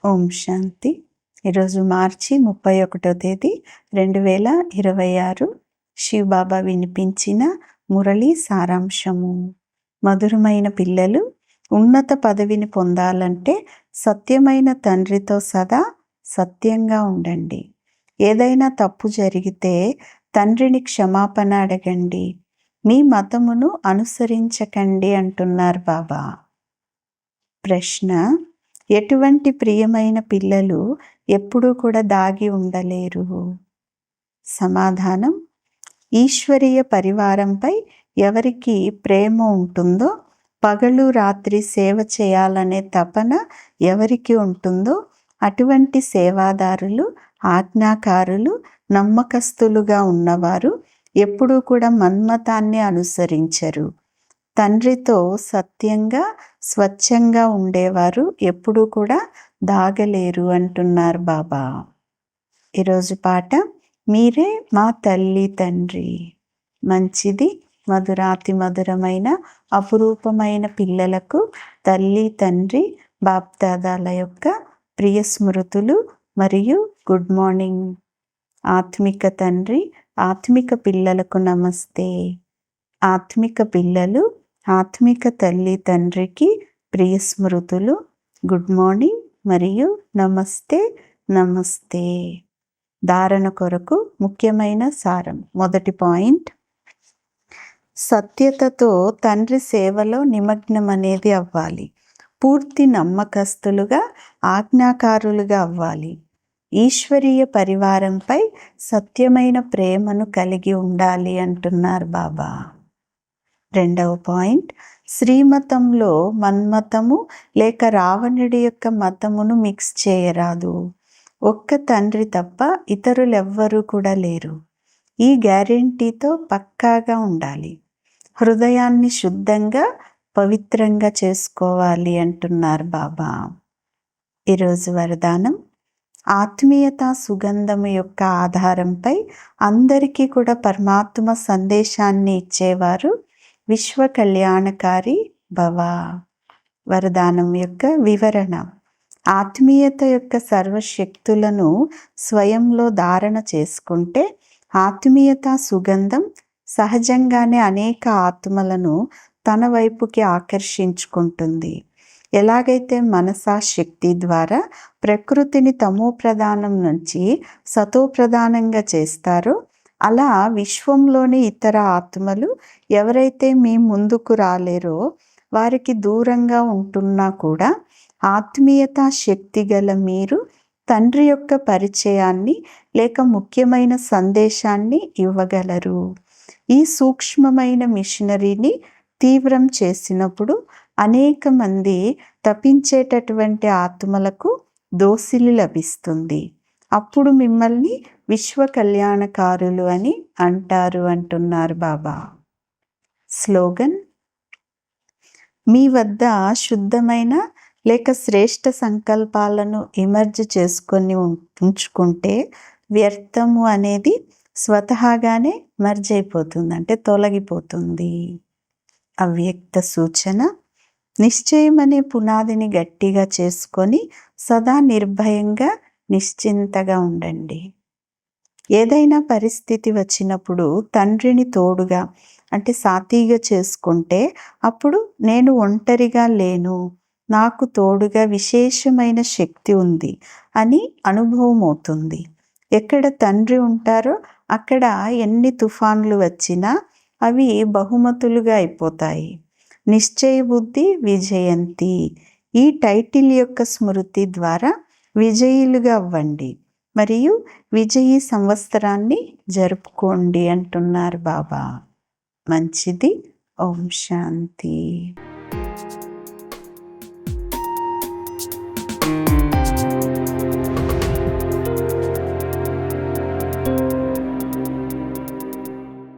ఓం శాంతి. ఈరోజు మార్చి 31వ తేదీ 2026. శివబాబా వినిపించిన మురళి సారాంశము. మధురమైన పిల్లలు, ఉన్నత పదవిని పొందాలంటే సత్యమైన తండ్రితో సదా సత్యంగా ఉండండి. ఏదైనా తప్పు జరిగితే తండ్రిని క్షమాపణ అడగండి. మీ మతమును అనుసరించకండి అంటున్నారు బాబా. ప్రశ్న: ఎటువంటి ప్రియమైన పిల్లలు ఎప్పుడూ కూడా దాగి ఉండలేరు? సమాధానం: ఈశ్వరీయ పరివారంపై ఎవరికి ప్రేమ ఉంటుందో, పగలు రాత్రి సేవ చేయాలనే తపన ఎవరికి ఉంటుందో అటువంటి సేవాదారులు, ఆజ్ఞాకారులు, నమ్మకస్తులుగా ఉన్నవారు ఎప్పుడూ కూడా మన్మతాన్ని అనుసరించరు. తండ్రితో సత్యంగా స్వచ్ఛంగా ఉండేవారు ఎప్పుడూ కూడా దాగలేరు అంటున్నారు బాబా. ఈరోజు పాట: మీరే మా తల్లి తండ్రి. మంచిది. మధురాతి మధురమైన అపురూపమైన పిల్లలకు తల్లి తండ్రి బాప్దాదాల యొక్క ప్రియ స్మృతులు మరియు గుడ్ మార్నింగ్. ఆత్మిక తండ్రి, ఆత్మిక పిల్లలకు నమస్తే. ఆత్మిక పిల్లలు ఆత్మిక తల్లి తండ్రికి ప్రియ స్మృతులు, గుడ్ మార్నింగ్ మరియు నమస్తే నమస్తే. ధారణ కొరకు ముఖ్యమైన సారం. మొదటి పాయింట్: సత్యతతో తండ్రి సేవలో నిమగ్నం అనేది అవ్వాలి. పూర్తి నమ్మకస్తులుగా, ఆజ్ఞాకారులుగా అవ్వాలి. ఈశ్వరీయ పరివారంపై సత్యమైన ప్రేమను కలిగి ఉండాలి అంటున్నారు బాబా. రెండవ పాయింట్: శ్రీమతంలో మన్మతము లేక రావణుడి యొక్క మతమును మిక్స్ చేయరాదు. ఒక్క తండ్రి తప్ప ఇతరులెవ్వరూ కూడా లేరు. ఈ గ్యారెంటీతో పక్కాగా ఉండాలి. హృదయాన్ని శుద్ధంగా పవిత్రంగా చేసుకోవాలి అంటున్నారు బాబా. ఈరోజు వరదానం: ఆత్మీయత సుగంధము యొక్క ఆధారంపై అందరికీ కూడా పరమాత్మ సందేశాన్ని ఇచ్చేవారు విశ్వ కళ్యాణకారి భవ. వరదానం యొక్క వివరణ: ఆత్మీయత యొక్క సర్వశక్తులను స్వయంలో ధారణ చేసుకుంటే ఆత్మీయత సుగంధం సహజంగానే అనేక ఆత్మలను తన వైపుకి ఆకర్షించుకుంటుంది. ఎలాగైతే మనసా శక్తి ద్వారా ప్రకృతిని తమో ప్రధానం నుంచి సతో ప్రధానంగా చేస్తారో, అలా విశ్వంలోని ఇతర ఆత్మలు ఎవరైతే మీ ముందుకు రాలేరో వారికి దూరంగా ఉంటున్నా కూడా ఆత్మీయత శక్తి గల మీరు తండ్రి యొక్క పరిచయాన్ని లేక ముఖ్యమైన సందేశాన్ని ఇవ్వగలరు. ఈ సూక్ష్మమైన మిషనరీని తీవ్రం చేసినప్పుడు అనేక మంది తప్పించేటటువంటి ఆత్మలకు దోసిలి లభిస్తుంది. అప్పుడు మిమ్మల్ని విశ్వ కళ్యాణకారులు అని అంటారు అంటున్నారు బాబా. స్లోగన్: మీ వద్ద శుద్ధమైన లేక శ్రేష్ఠ సంకల్పాలను ఇమర్జ్ చేసుకొని ఉంచుకుంటే వ్యర్థము అనేది స్వతహాగానే మర్జ్ అయిపోతుంది, అంటే తొలగిపోతుంది. అవ్యక్త సూచన: నిశ్చయం అనే పునాదిని గట్టిగా చేసుకొని సదా నిర్భయంగా నిశ్చింతగా ఉండండి. ఏదైనా పరిస్థితి వచ్చినప్పుడు తండ్రిని తోడుగా అంటే సాతిగా చేసుకుంటే అప్పుడు నేను ఒంటరిగా లేను, నాకు తోడుగా విశేషమైన శక్తి ఉంది అని అనుభవం అవుతుంది. ఎక్కడ తండ్రి ఉంటారో అక్కడ ఎన్ని తుఫాన్లు వచ్చినా అవి బహుమతులుగా అయిపోతాయి. నిశ్చయ బుద్ధి విజయంతి. ఈ టైటిల్ యొక్క స్మృతి ద్వారా విజయులుగా అవ్వండి మరియు విజయీ సంవత్సరాన్ని జరుపుకోండి అంటున్నారు బాబా. మంచిది. ఓం శాంతి.